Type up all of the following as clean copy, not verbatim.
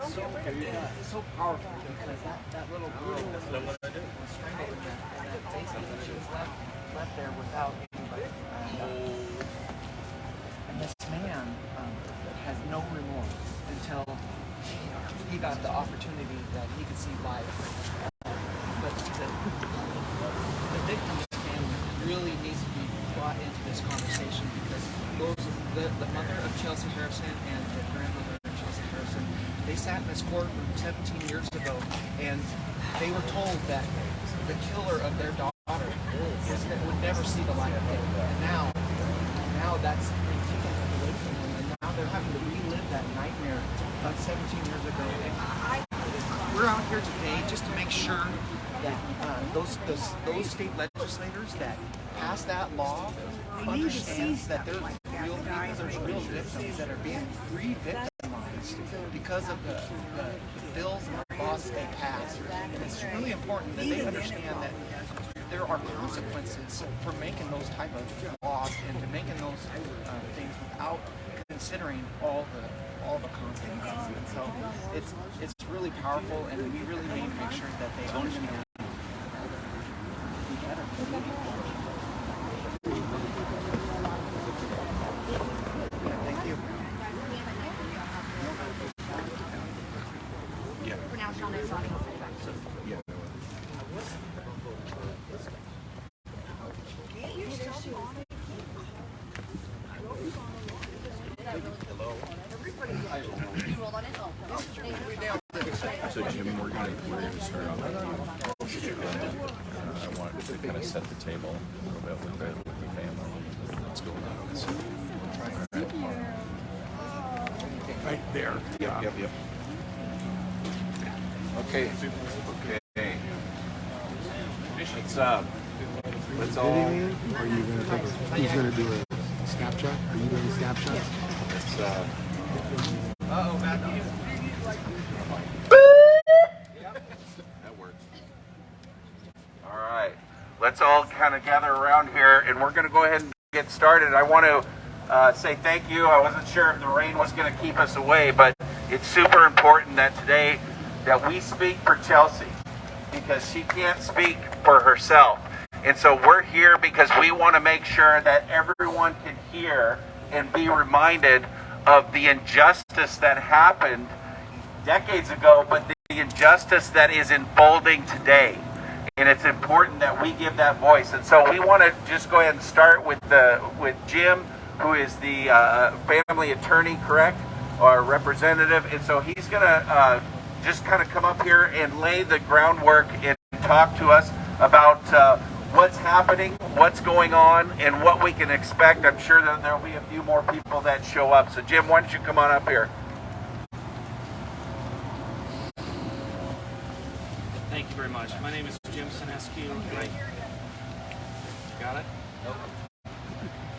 so powerful because that little girl was strangled in that basement, and she was left there without anybody. And this man has no remorse until he got the opportunity that he could see life. But the victim's family really needs to be brought into this conversation because the mother of Chelsea Harrison and the grandmother of Chelsea Harrison, they sat in this courtroom 17 years ago, and they were told that the killer of their daughter would never see the light of day. And now that's been taken away from them, and now they're having to relive that nightmare of 17 years ago. And we're out here today just to make sure that those state legislators that pass that law understands that there's real people, there's real victims that are being re-victimized because of the bills and the laws that they pass. And it's really important that they understand that there are consequences for making those type of laws and to making those things without considering all the consequences. And so it's really powerful, and we really need to make sure that they understand. Thank you. Yeah. So Jim, we're gonna start off. I wanted to kind of set the table a little bit with the family. What's going on? So, right there. Yep. Okay. Let's all. Are you gonna take who's gonna do a Snapchat? Are you doing a Snapchat? Bad news. That works. All right. Let's all kind of gather around here, and we're going to go ahead and get started. I want to say thank you. I wasn't sure if the rain was going to keep us away, but it's super important that today that we speak for Chelsea because she can't speak for herself. And so we're here because we want to make sure that everyone can hear and be reminded of the injustice that happened decades ago, but the injustice that is unfolding today. And it's important that we give that voice. And so we want to just go ahead and start with Jim, who is the family attorney, correct, or representative. And so he's going to just kind of come up here and lay the groundwork and talk to us about what's happening, what's going on, and what we can expect. I'm sure that there'll be a few more people that show up. So Jim, why don't you come on up here? Thank you very much. My name is Jim Senescu. Got it? Nope.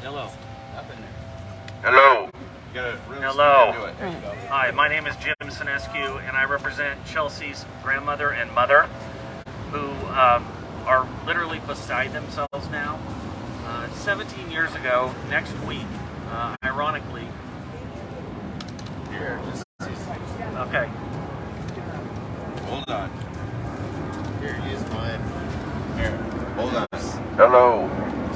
Hello. Up in there. Hello. You gotta really Hello. do it. There you go. Hi, my name is Jim Senescu, and I represent Chelsea's grandmother and mother, who are literally beside themselves now. 17 years ago, next week, ironically. Here, just Okay. hold on. Here, use mine. Here, hold on. Hello.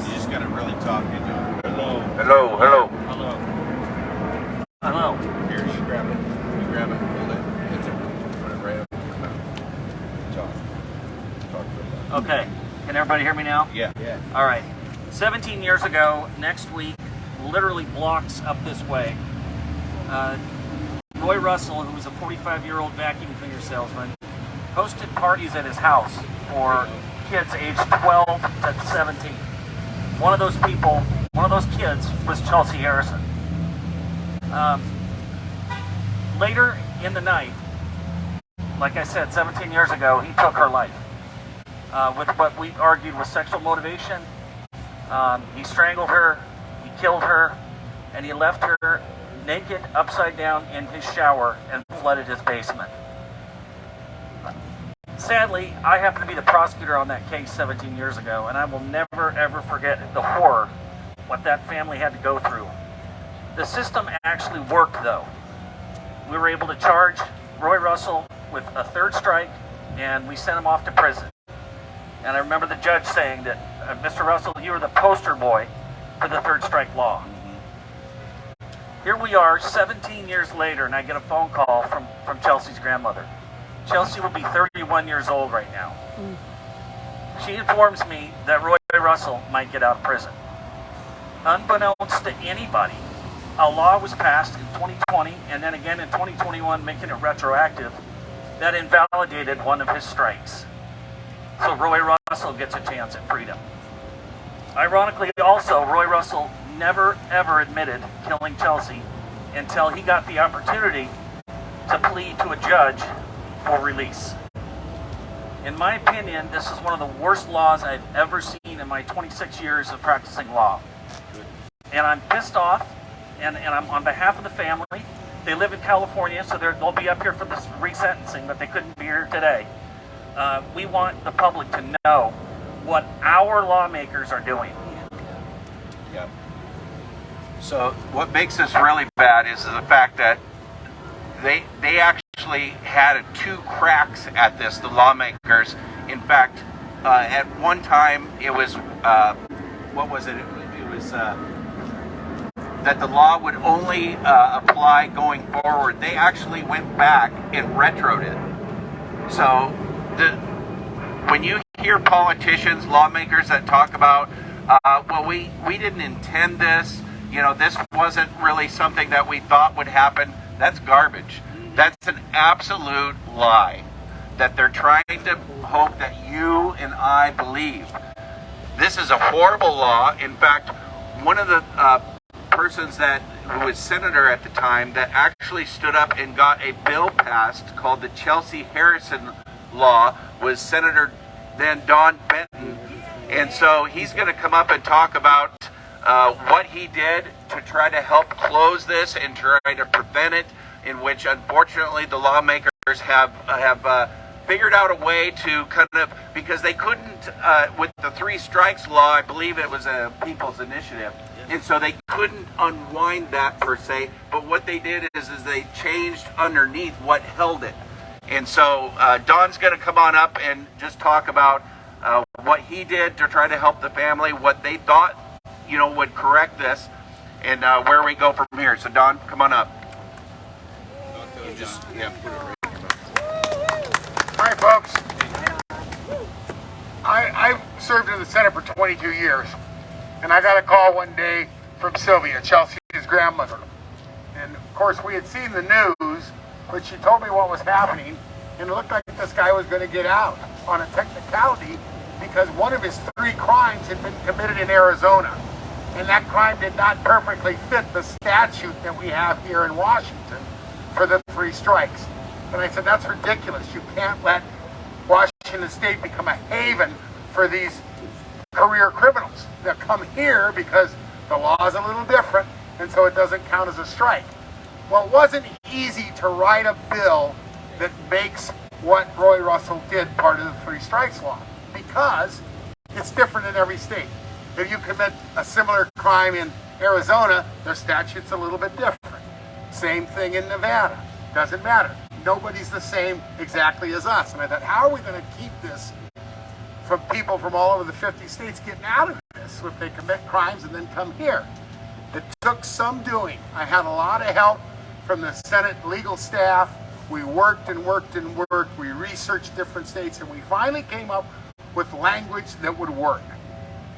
You just gotta really talk into it. Hello. Hello. Hello. Hello. Hello. Here, you grab it. You grab it. Hold it. Put it right up. Talk. Talk to it. Okay. Can everybody hear me now? Yeah. All right. 17 years ago, next week, literally blocks up this way, Roy Russell, who was a 45-year-old vacuum cleaner salesman, hosted parties at his house for kids aged 12 to 17. One of those people, one of those kids was Chelsea Harrison. Later in the night, like I said, 17 years ago, he took her life with what we argued was sexual motivation. He strangled her, he killed her, and he left her naked, upside down in his shower and flooded his basement. Sadly, I happen to be the prosecutor on that case 17 years ago, and I will never, ever forget the horror what that family had to go through. The system actually worked, though. We were able to charge Roy Russell Russell with a third strike, and we sent him off to prison. And I remember the judge saying that, Mr. Russell, you were the poster boy for the third strike law. Here we are 17 years later, and I get a phone call from Chelsea's grandmother. Chelsea will be 31 years old right now. She informs me that Roy Russell might get out of prison. Unbeknownst to anybody, a law was passed in 2020 and then again in 2021, making it retroactive, that invalidated one of his strikes. So Roy Russell gets a chance at freedom. Ironically also, Roy Russell never ever admitted killing Chelsea until he got the opportunity to plead to a judge for release. In my opinion, this is one of the worst laws I've ever seen in my 26 years of practicing law. And I'm pissed off, and I'm on behalf of the family. They live in California, so they'll be up here for this resentencing, but they couldn't be here today. We want the public to know what our lawmakers are doing. Yep. So what makes this really bad is the fact that they actually had two cracks at this, the lawmakers. In fact, at one time it was, what was it? It was that the law would only apply going forward. They actually went back and retroed it. So when you hear politicians, lawmakers that talk about, well, we didn't intend this, you know, this wasn't really something that we thought would happen, that's garbage. That's an absolute lie that they're trying to hope that you and I believe. This is a horrible law. In fact, one of the persons who was senator at the time that actually stood up and got a bill passed called the Chelsea-Harrison law was Senator then Don Benton. And so he's going to come up and talk about what he did to try to help close this and try to prevent it, in which unfortunately the lawmakers have figured out a way to kind of, because they couldn't, with the three strikes law, I believe it was a people's initiative, and so they couldn't unwind that per se, but what they did is they changed underneath what held it. And so Don's going to come on up and just talk about what he did to try to help the family, what they thought, you know, would correct this, and where we go from here. So Don, come on up. You just, yeah, put it right. Hi, folks. I served in the Senate for 22 years, and I got a call one day from Sylvia, Chelsea's grandmother. And of course, we had seen the news, but she told me what was happening, and it looked like this guy was going to get out on a technicality because one of his three crimes had been committed in Arizona, and that crime did not perfectly fit the statute that we have here in Washington for the three strikes. And I said, that's ridiculous. You can't let Washington State become a haven for these career criminals that come here because the law is a little different, and so it doesn't count as a strike. Well, it wasn't easy to write a bill that makes what Roy Russell did part of the three strikes law, because it's different in every state. If you commit a similar crime in Arizona, their statute's a little bit different. Same thing in Nevada. Doesn't matter. Nobody's the same exactly as us. And I thought, how are we going to keep this from people from all over the 50 states getting out of this if they commit crimes and then come here? It took some doing. I had a lot of help from the Senate legal staff. We worked and worked and worked. We researched different states, and we finally came up with language that would work.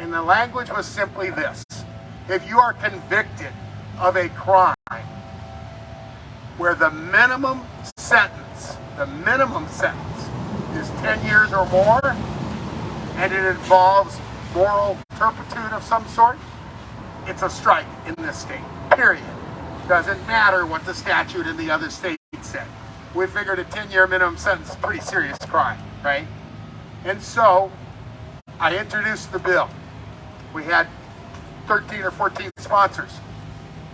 And the language was simply this: if you are convicted of a crime where the minimum sentence is 10 years or more, and it involves moral turpitude of some sort, it's a strike in this state, period. Doesn't matter what the statute in the other state said. We figured a 10-year minimum sentence is a pretty serious crime, right? And so I introduced the bill. We had 13 or 14 sponsors.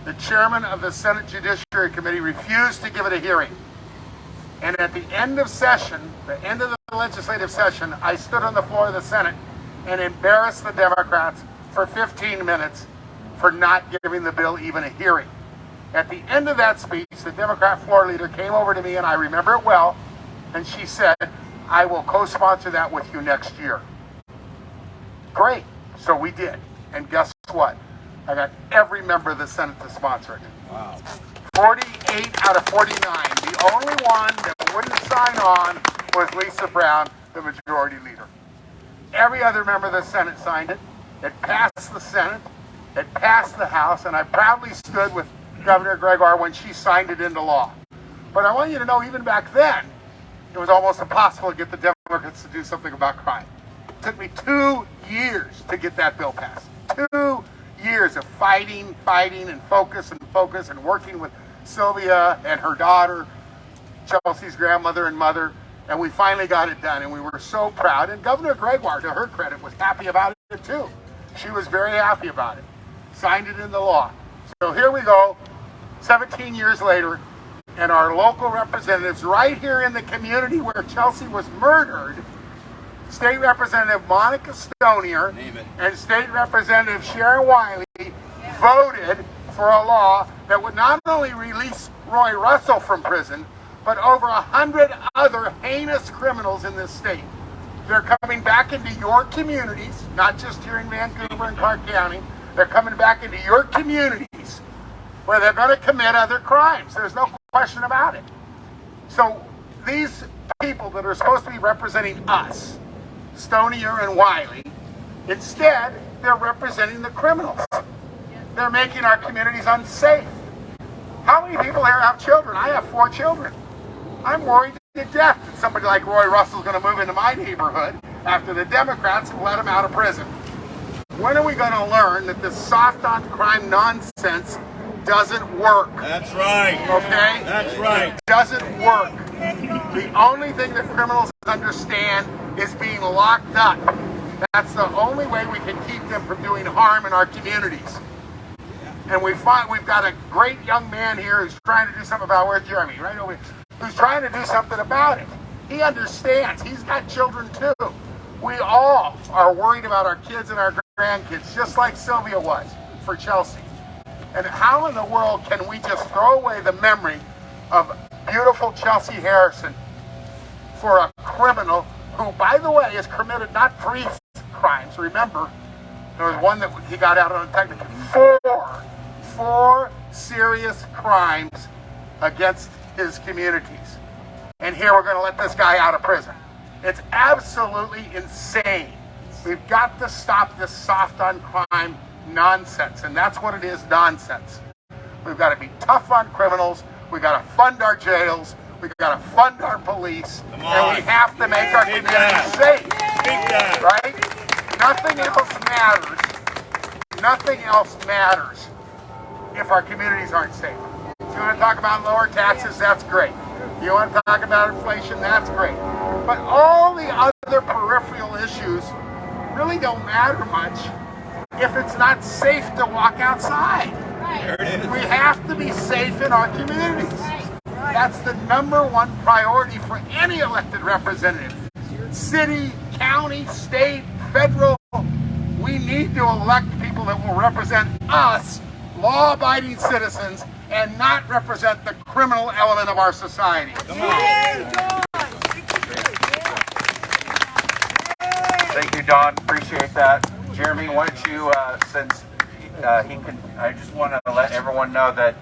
The chairman of the Senate Judiciary Committee refused to give it a hearing. And at the end of session, the end of the legislative session, I stood on the floor of the Senate and embarrassed the Democrats for 15 minutes for not giving the bill even a hearing. At the end of that speech, the Democrat floor leader came over to me, and I remember it well, and she said, I will co-sponsor that with you next year. Great. So we did. And guess what? I got every member of the Senate to sponsor it. Wow. 48 out of 49. The only one that wouldn't sign on was Lisa Brown, the majority leader. Every other member of the Senate signed it. It passed the Senate. It passed the House. And I proudly stood with Governor Gregoire when she signed it into law. But I want you to know, even back then, it was almost impossible to get the Democrats to do something about crime. It took me 2 years to get that bill passed. 2 years of fighting and focus and working with Sylvia and her daughter, Chelsea's grandmother and mother, and we finally got it done, and we were so proud. And Governor Gregoire, to her credit, was happy about it too. She was very happy about it. Signed it into law. So here we go, 17 years later, and our local representatives right here in the community where Chelsea was murdered, State Representative Monica Stonier and State Representative Sharon Wiley voted for a law that would not only release Roy Russell from prison, but over 100 other heinous criminals in this state. They're coming back into your communities, not just here in Vancouver and Clark County. They're coming back into your communities where they're going to commit other crimes. There's no question about it. So these people that are supposed to be representing us, Stonier and Wiley, instead they're representing the criminals. They're making our communities unsafe. How many people here have children? I have 4 children. I'm worried to death that somebody like Roy Russell is going to move into my neighborhood after the Democrats have let him out of prison. When are we going to learn that this soft on crime nonsense doesn't work? That's right. Okay? That's right. It doesn't work. The only thing that criminals understand is being locked up. That's the only way we can keep them from doing harm in our communities. And we've got a great young man here who's trying to do something about, where's Jeremy? Right over here. Who's trying to do something about it. He understands. He's got children too. We all are worried about our kids and our grandkids, just like Sylvia was for Chelsea. And how in the world can we just throw away the memory of beautiful Chelsea Harrison for a criminal who, by the way, has committed not 3 crimes. Remember, there was one that he got out on technically 4 serious crimes against his communities. And here we're going to let this guy out of prison. It's absolutely insane. We've got to stop this soft on crime nonsense. And that's what it is, nonsense. We've got to be tough on criminals. We've got to fund our jails. We've got to fund our police. And we have to make our communities safe. Right? Nothing else matters. Nothing else matters if our communities aren't safe. If you want to talk about lower taxes, that's great. If you want to talk about inflation, that's great. But all the other peripheral issues really don't matter much if it's not safe to walk outside. We have to be safe in our communities. That's the #1 priority for any elected representative. City, county, state, federal. We need to elect people that will represent us, law-abiding citizens, and not represent the criminal element of our society. Come on. Thank you, Don. Appreciate that. Jeremy, why don't you, since he can, I just want to let everyone know that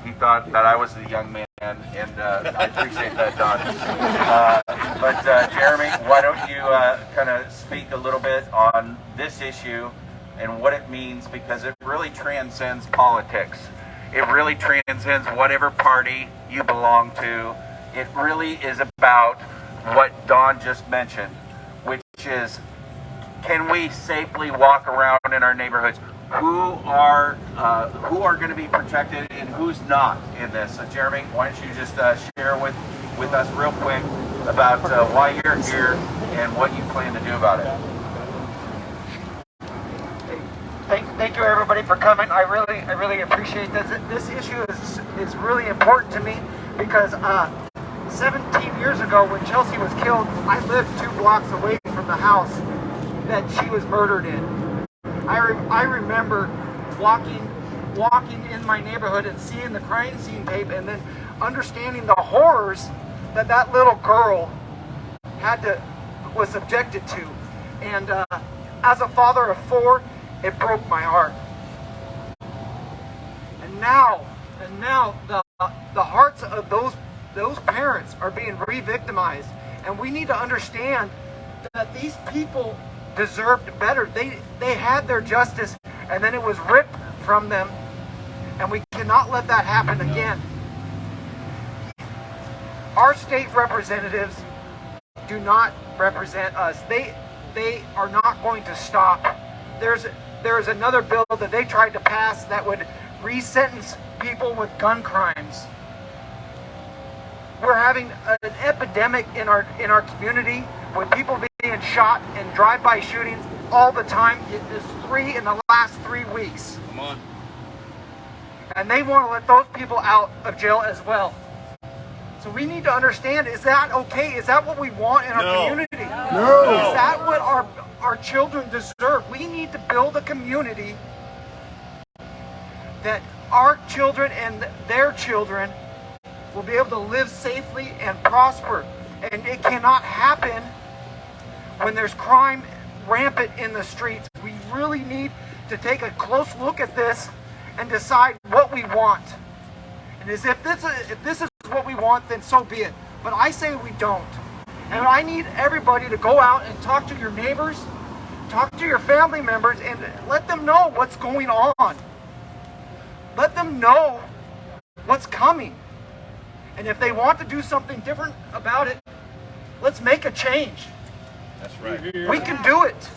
he thought that I was the young man, and I appreciate that, Don. But Jeremy, why don't you kind of speak a little bit on this issue and what it means, because it really transcends politics. It really transcends whatever party you belong to. It really is about what Don just mentioned, which is, can we safely walk around in our neighborhoods? Who are going to be protected and who's not in this? So Jeremy, why don't you just share with us real quick about why you're here and what you plan to do about it. Thank you everybody for coming. I really appreciate this. This issue is really important to me because 17 years ago when Chelsea was killed, I lived 2 blocks away from the house that she was murdered in. I remember walking walking in my neighborhood and seeing the crime scene tape and then understanding the horrors that that little girl was subjected to. And as a father of 4, it broke my heart. And now the hearts of those parents are being re-victimized, and we need to understand that these people deserved better. They had their justice, and then it was ripped from them, and we cannot let that happen again. Our state representatives do not represent us. They are not going to stop. There's another bill that they tried to pass that would re-sentence people with gun crimes. We're having an epidemic in our community with people being shot and drive-by shootings all the time. It is 3 in the last 3 weeks. Come on. And they want to let those people out of jail as well. So we need to understand, is that okay? Is that what we want in our community? No. Is that what our children deserve? We need to build a community that our children and their children will be able to live safely and prosper. And it cannot happen when there's crime rampant in the streets. We really need to take a close look at this and decide what we want. And if this is what we want, then so be it. But I say we don't. And I need everybody to go out and talk to your neighbors, talk to your family members, and let them know what's going on. Let them know what's coming. And if they want to do something different about it, let's make a change. That's right. We can do it.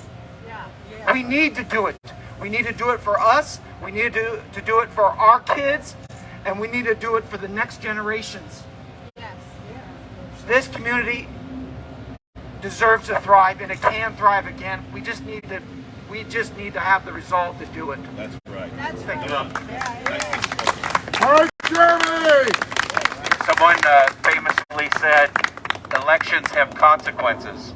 We need to do it. We need to do it for us. We need to do it for our kids. And we need to do it for the next generations. This community deserves to thrive, and it can thrive again. We just need to have the resolve to do it. That's right. Thank you. All right, Jeremy! Someone famously said, elections have consequences.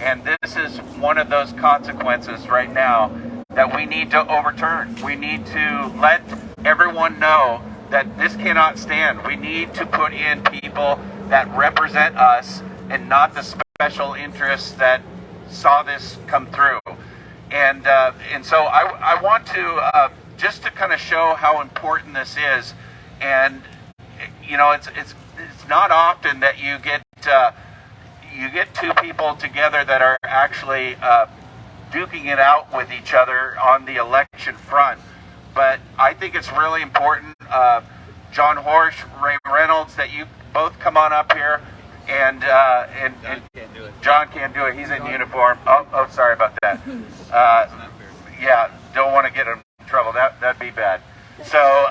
And this is one of those consequences right now that we need to overturn. We need to let everyone know that this cannot stand. We need to put in people that represent us and not the special interests that saw this come through. And so I want to just to kind of show how important this is. And you know, it's not often that you get two people together that are actually duking it out with each other on the election front. But I think it's really important, John Horch, Rey Reynolds, that you both come on up here. And John can't do it. He's in uniform. Oh, sorry about that. Yeah, don't want to get him in trouble. That'd be bad. So,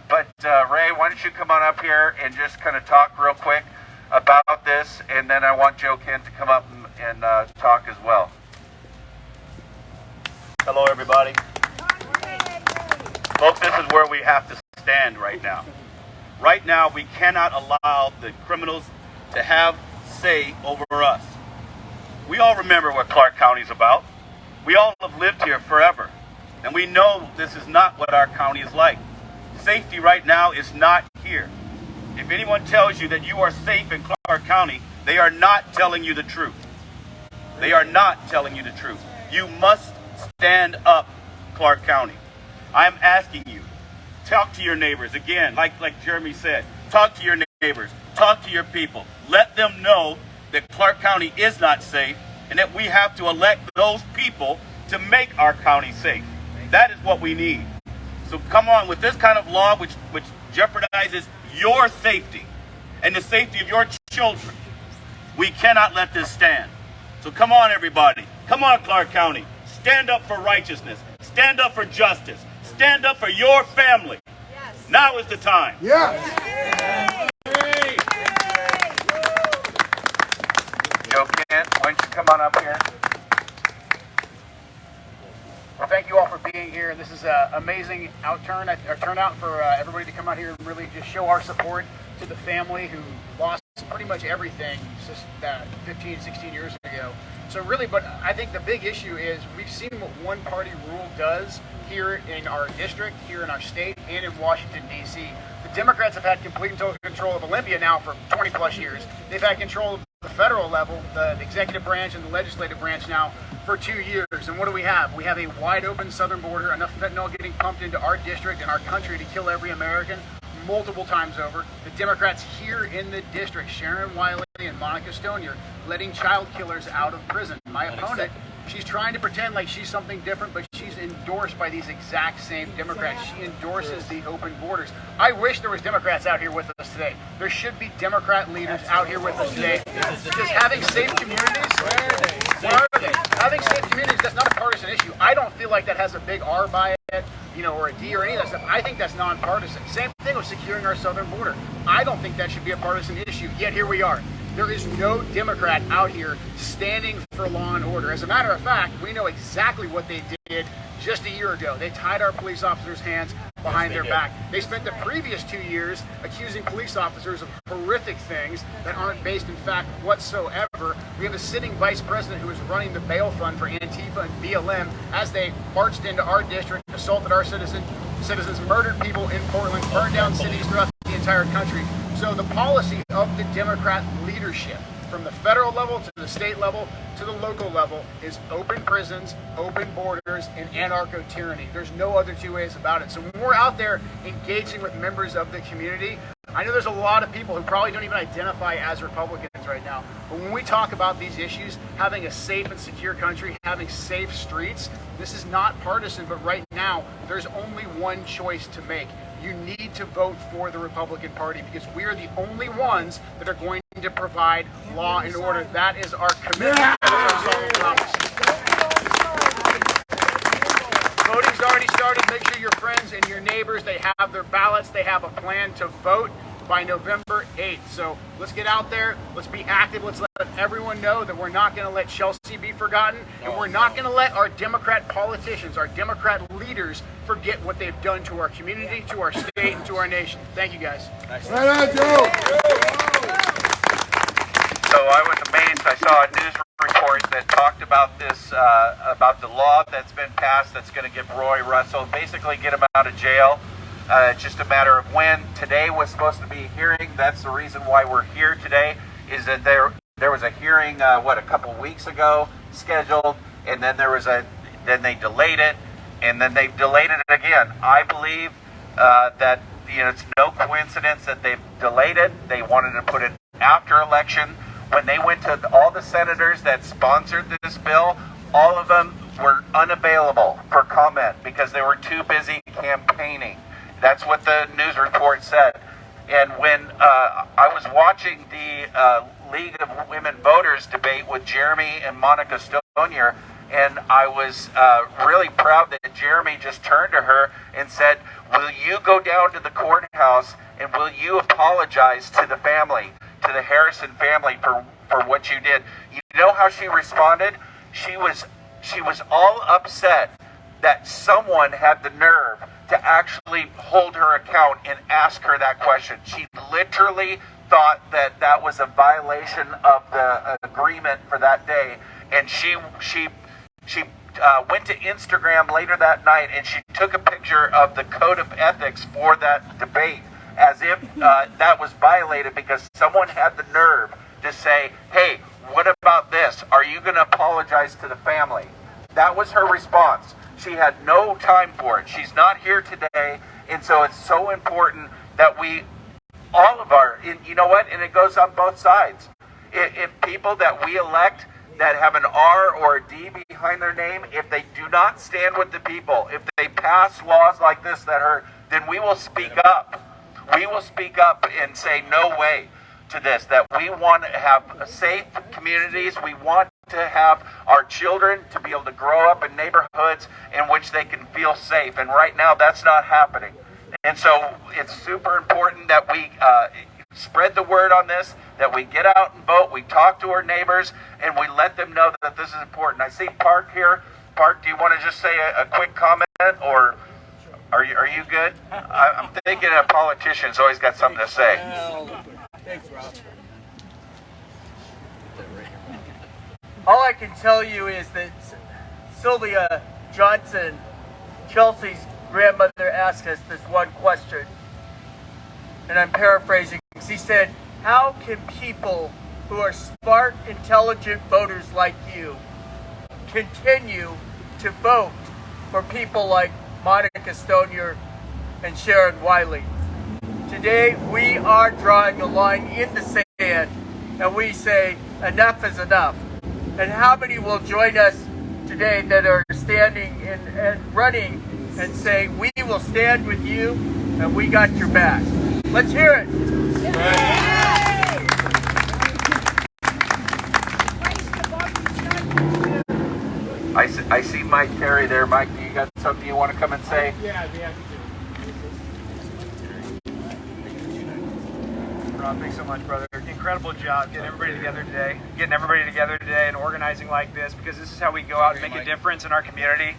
but Ray, why don't you come on up here and just kind of talk real quick about this, and then I want Joe Kent to come up and talk as well. Hello, everybody. Folks, this is where we have to stand right now. Right now, we cannot allow the criminals to have say over us. We all remember what Clark County is about. We all have lived here forever, and we know this is not what our county is like. Safety right now is not here. If anyone tells you that you are safe in Clark County, they are not telling you the truth. They are not telling you the truth. You must stand up, Clark County. I am asking you, talk to your neighbors. Again, like Jeremy said, talk to your neighbors, talk to your people. Let them know that Clark County is not safe and that we have to elect those people to make our county safe. That is what we need. So come on, with this kind of law which jeopardizes your safety and the safety of your children, we cannot let this stand. So come on, everybody. Come on, Clark County. Stand up for righteousness. Stand up for justice. Stand up for your family. Yes. Now is the time. Yes. Joe Kent, why don't you come on up here? Well, thank you all for being here. This is an amazing turnout for everybody to come out here and really just show our support to the family who lost a pretty much everything just that 15, 16 years ago. So really, but I think the big issue is we've seen what one party rule does here in our district, here in our state, and in Washington, D.C. The Democrats have had complete and total control of Olympia now for 20 plus years. They've had control of the federal level, the executive branch and the legislative branch now for 2 years. And what do we have? We have a wide open southern border, enough fentanyl getting pumped into our district and our country to kill every American multiple times over. The Democrats here in the district, Sharon Wiley and Monica Stonier, letting child killers out of prison. My opponent, she's trying to pretend like she's something different, but she's endorsed by these exact same Democrats. She endorses the open borders. I wish there was Democrats out here with us today. There should be Democrat leaders out here with us today. Because having safe communities, where are they? Having safe communities, that's not a partisan issue. I don't feel like that has a big R by it, or a D or any of that stuff. I think that's nonpartisan. Same thing with securing our southern border. I don't think that should be a partisan issue, yet here we are. There is no Democrat out here standing for law and order. As a matter of fact, we know exactly what they did just a year ago. They tied our police officers' hands behind their back. They spent the previous 2 years accusing police officers of horrific things that aren't based in fact whatsoever. We have a sitting vice president who is running the bail fund for Antifa and BLM as they marched into our district, assaulted our citizens, murdered people in Portland, burned down cities throughout the entire country. So the policy of the Democrat leadership, from the federal level to the state level to the local level, is open prisons, open borders, and anarcho-tyranny. There's no other two ways about it. So when we're out there engaging with members of the community, I know there's a lot of people who probably don't even identify as Republicans right now, but when we talk about these issues, having a safe and secure country, having safe streets, this is not partisan, but right now, there's only one choice to make. You need to vote for the Republican Party because we are the only ones that are going to provide law and order. That is our commitment. That is our solemn promise. Voting's already started. Make sure your friends and your neighbors, they have their ballots. They have a plan to vote by November 8th. So let's get out there. Let's be active. Let's let everyone know that we're not going to let Chelsea be forgotten. And we're not going to let our Democrat politicians, our Democrat leaders, forget what they've done to our community, to our state, and to our nation. Thank you, guys. Right on, Joe. So I was amazed. I saw a news report that talked about this, about the law that's been passed that's going to give Roy Russell, basically get him out of jail. It's just a matter of when. Today was supposed to be a hearing. That's the reason why we're here today, is that there was a hearing, a couple weeks ago scheduled, and then then they delayed it, and then they've delayed it again. I believe that it's no coincidence that they've delayed it. They wanted to put it after election. When they went to all the senators that sponsored this bill, all of them were unavailable for comment because they were too busy campaigning. That's what the news report said. And when I was watching the League of Women Voters debate with Jeremy and Monica Stonier, and I was really proud that Jeremy just turned to her and said, "Will you go down to the courthouse and will you apologize to the family, to the Harrison family for what you did?" You know how she responded? She was all upset that someone had the nerve to actually hold her account and ask her that question. She literally thought that that was a violation of the agreement for that day, and she went to Instagram later that night and she took a picture of the code of ethics for that debate as if that was violated because someone had the nerve to say, "Hey, what about this? Are you going to apologize to the family?" That was her response. She had no time for it. She's not here today, and so it's so important that we, all of our, you know what, and it goes on both sides. If people that we elect that have an R or a D behind their name, if they do not stand with the people, if they pass laws like this that hurt, then we will speak up. We will speak up and say no way to this, that we want to have safe communities. We want to have our children to be able to grow up in neighborhoods in which they can feel safe. And right now that's not happening. And so it's super important that we spread the word on this, that we get out and vote, we talk to our neighbors, and we let them know that this is important. I see Park here. Park, do you want to just say a quick comment, or are you good? I'm thinking a politician's always got something to say. Thanks, Rob. All I can tell you is that Sylvia Johnson, Chelsea's grandmother, asked us this one question, and I'm paraphrasing. She said, how can people who are smart, intelligent voters like you continue to vote for people like Monica Stonier and Sharon Wiley? Today, we are drawing a line in the sand, and we say, enough is enough. And how many will join us today that are standing and running and say, we will stand with you, and we got your back? Let's hear it. I see Mike Carey there. Mike, do you got something you want to come and say? Yeah, Rob, thanks so much, brother. Incredible job getting everybody together today, and organizing like this, because this is how we go out and make a difference in our community.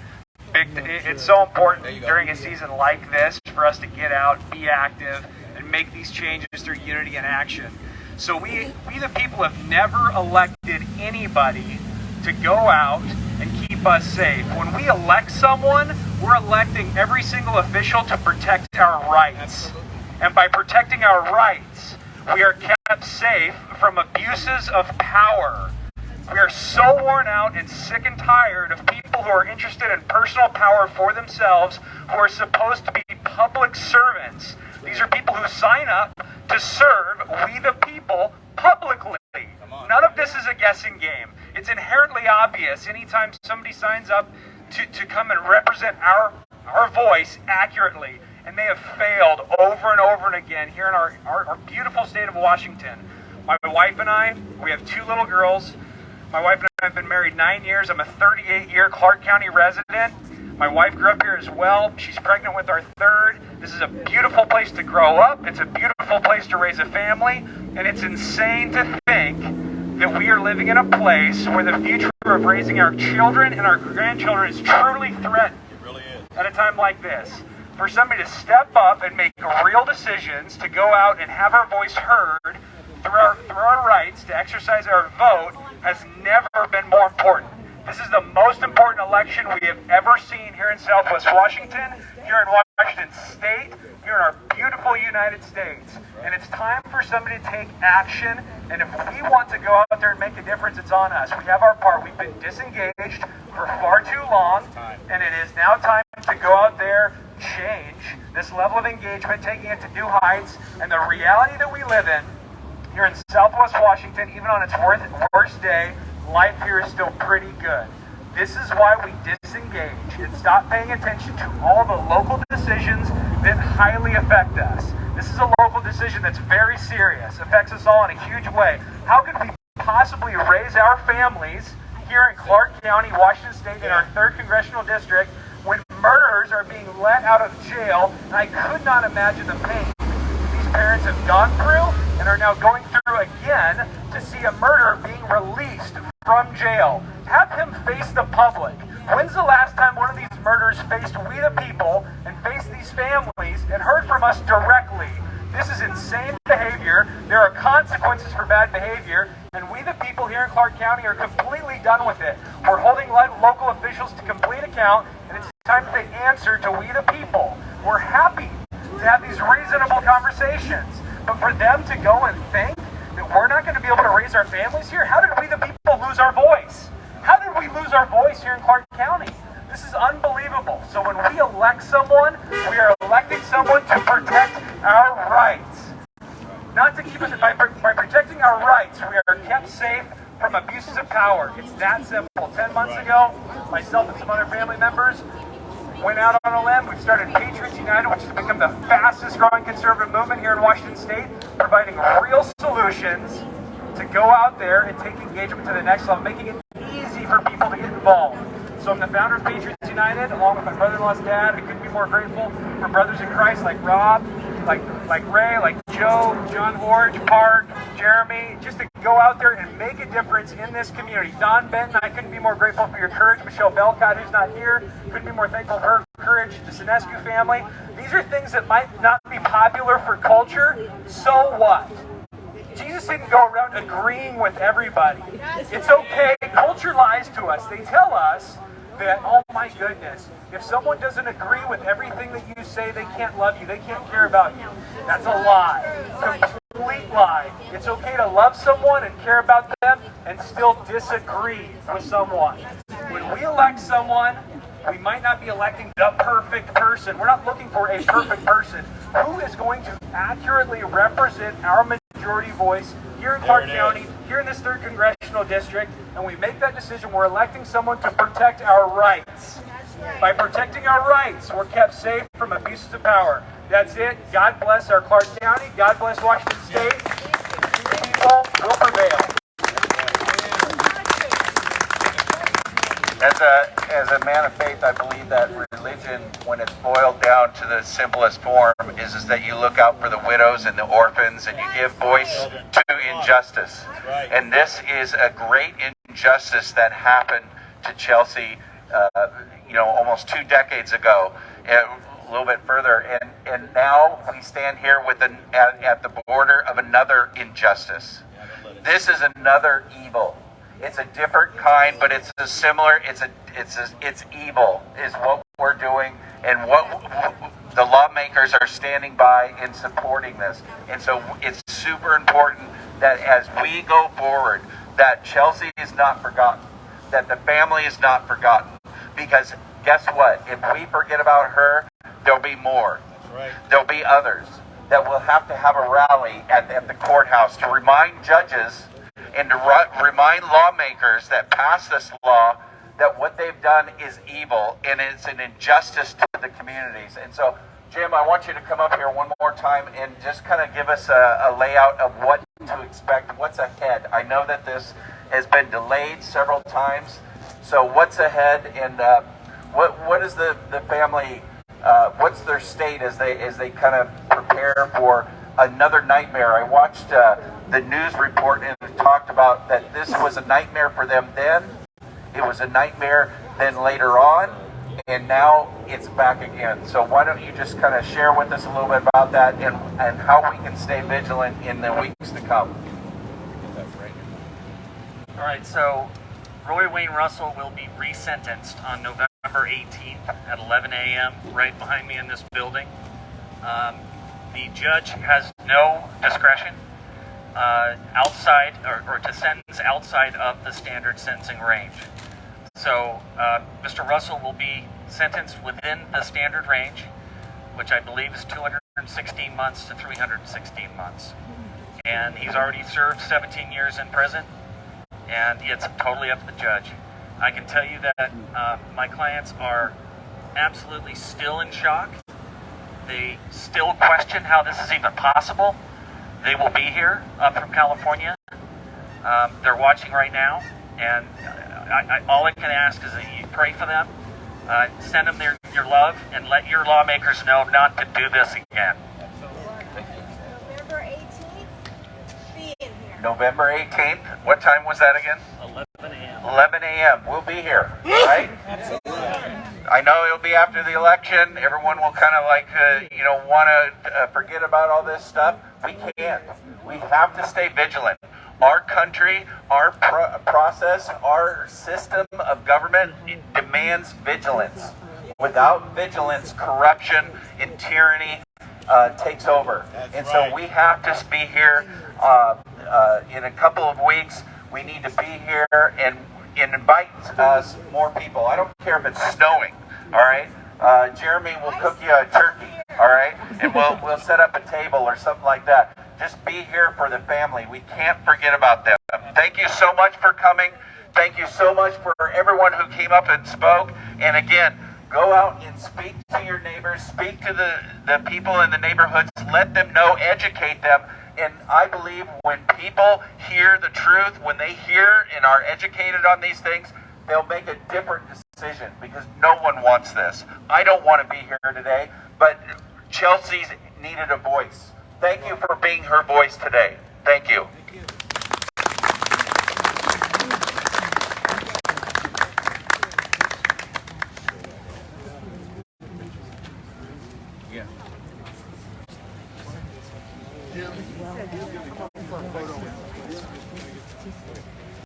It's so important during a season like this for us to get out, be active, and make these changes through unity and action. So we the people have never elected anybody to go out and keep us safe. When we elect someone, we're electing every single official to protect our rights. And by protecting our rights, we are kept safe from abuses of power. We are so worn out and sick and tired of people who are interested in personal power for themselves, who are supposed to be public servants. These are people who sign up to serve we the people publicly. None of this is a guessing game. It's inherently obvious anytime somebody signs up to come and represent our voice accurately. And they have failed over and over and again here in our beautiful state of Washington. My wife and I, we have 2 little girls. My wife and I have been married 9 years. I'm a 38-year Clark County resident. My wife grew up here as well. She's pregnant with our 3rd. This is a beautiful place to grow up. It's a beautiful place to raise a family. And it's insane to think that we are living in a place where the future of raising our children and our grandchildren is truly threatened. It really is. At a time like this. For somebody to step up and make real decisions, to go out and have our voice heard through our rights, to exercise our vote, has never been more important. This is the most important election we have ever seen here in Southwest Washington, here in Washington State, here in our beautiful United States. And it's time for somebody to take action. And if we want to go out there and make a difference, it's on us. We have our part. We've been disengaged for far too long, and it is now time to go out there, change this level of engagement, taking it to new heights. And the reality that we live in here in Southwest Washington, even on its worst day, life here is still pretty good. This is why we disengage and stop paying attention to all the local decisions that highly affect us. This is a local decision that's very serious, affects us all in a huge way. How could we possibly raise our families here in Clark County, Washington State, in our 3rd Congressional District, when murderers are being let out of jail? And I could not imagine the pain these parents have gone through and are now going through again to see a murderer being released from jail. Have him face the public. When's the last time one of these murderers faced we the people and faced these families and heard from us directly? This is insane behavior. There are consequences for bad behavior, and we the people here in Clark County are completely done with it. We're holding local officials to complete account, and it's time that they answer to we the people. We're happy to have these reasonable conversations, but for them to go and think that we're not going to be able to raise our families here, how did we the people lose our voice? How did we lose our voice here in Clark County? This is unbelievable. So when we elect someone, we are electing someone to protect our rights. Not to keep us, by protecting our rights, we are kept safe from abuses of power. It's that simple. 10 months ago, myself and some other family members went out on a limb. We've started Patriots United, which has become the fastest growing conservative movement here in Washington State, providing real solutions to go out there and take engagement to the next level, making it easy for people to get involved. So I'm the founder of Patriots United, along with my brother-in-law's dad. I couldn't be more grateful for brothers in Christ like Rob, like Ray, like Joe, John Horch, Park, Jeremy, just to go out there and make a difference in this community. Don Benton, I couldn't be more grateful for your courage. Michelle Belcott, who's not here, couldn't be more thankful for her courage. The Senescu family. These are things that might not be popular for culture. So what? Jesus didn't go around agreeing with everybody. It's okay. Culture lies to us. They tell us that, oh my goodness, if someone doesn't agree with everything that you say, they can't love you, they can't care about you. That's a lie. Complete lie. It's okay to love someone and care about them and still disagree with someone. When we elect someone, we might not be electing the perfect person. We're not looking for a perfect person. Who is going to accurately represent our majority voice here in Clark County, here in this 3rd Congressional District, and we make that decision. We're electing someone to protect our rights. By protecting our rights, we're kept safe from abuses of power. That's it. God bless our Clark County. God bless Washington State. People will prevail. As a man of faith, I believe that religion, when it's boiled down to the simplest form, is that you look out for the widows and the orphans and you give voice to injustice. And this is a great injustice that happened to Chelsea, almost 2 decades ago, a little bit further. And now we stand here with at the border of another injustice. This is another evil. It's a different kind, but it's a similar. It's evil is what we're doing, and what the lawmakers are standing by and supporting this. And so it's super important that as we go forward, that Chelsea is not forgotten, that the family is not forgotten. Because guess what? If we forget about her, there'll be more. Right. There'll be others that will have to have a rally at the courthouse to remind judges and to remind lawmakers that pass this law that what they've done is evil and it's an injustice to the communities. And so, Jim, I want you to come up here one more time and just kind of give us a layout of what to expect, what's ahead. I know that this has been delayed several times, so what's ahead, and what is the family, what's their state as they kind of prepare for another nightmare? I watched the news report and it talked about that this was a nightmare for them then, it was a nightmare then later on, and now it's back again. So why don't you just kind of share with us a little bit about that and how we can stay vigilant in the weeks to come. All right, so Roy Wayne Russell will be resentenced on November 18th at 11 a.m. right behind me in this building. The judge has no discretion outside or to sentence outside of the standard sentencing range. So Mr. Russell will be sentenced within the standard range, which I believe is 216 months to 316 months. And he's already served 17 years in prison, and it's totally up to the judge. I can tell you that my clients are absolutely still in shock. They still question how this is even possible. They will be here up from California. They're watching right now, and all I can ask is that you pray for them, send them your love, and let your lawmakers know not to do this again. November 18th, be in here. November 18th, what time was that again? 11 a.m. 11 a.m. We'll be here, right? I know it'll be after the election. Everyone will kind of want to forget about all this stuff. We can't. We have to stay vigilant. Our country, our process, our system of government demands vigilance. Without vigilance, corruption and tyranny takes over. So we have to be here in a couple of weeks. We need to be here and invite us more people. I don't care if it's snowing, all right? Jeremy will cook you a turkey, all right? And we'll set up a table or something like that. Just be here for the family. We can't forget about them. Thank you so much for coming. Thank you so much for everyone who came up and spoke. And again, go out and speak to your neighbors, speak to the people in the neighborhoods, let them know, educate them. And I believe when people hear the truth, when they hear and are educated on these things, they'll make a different decision, because no one wants this. I don't want to be here today, but Chelsea's needed a voice. Thank you for being her voice today. Thank you. Yeah.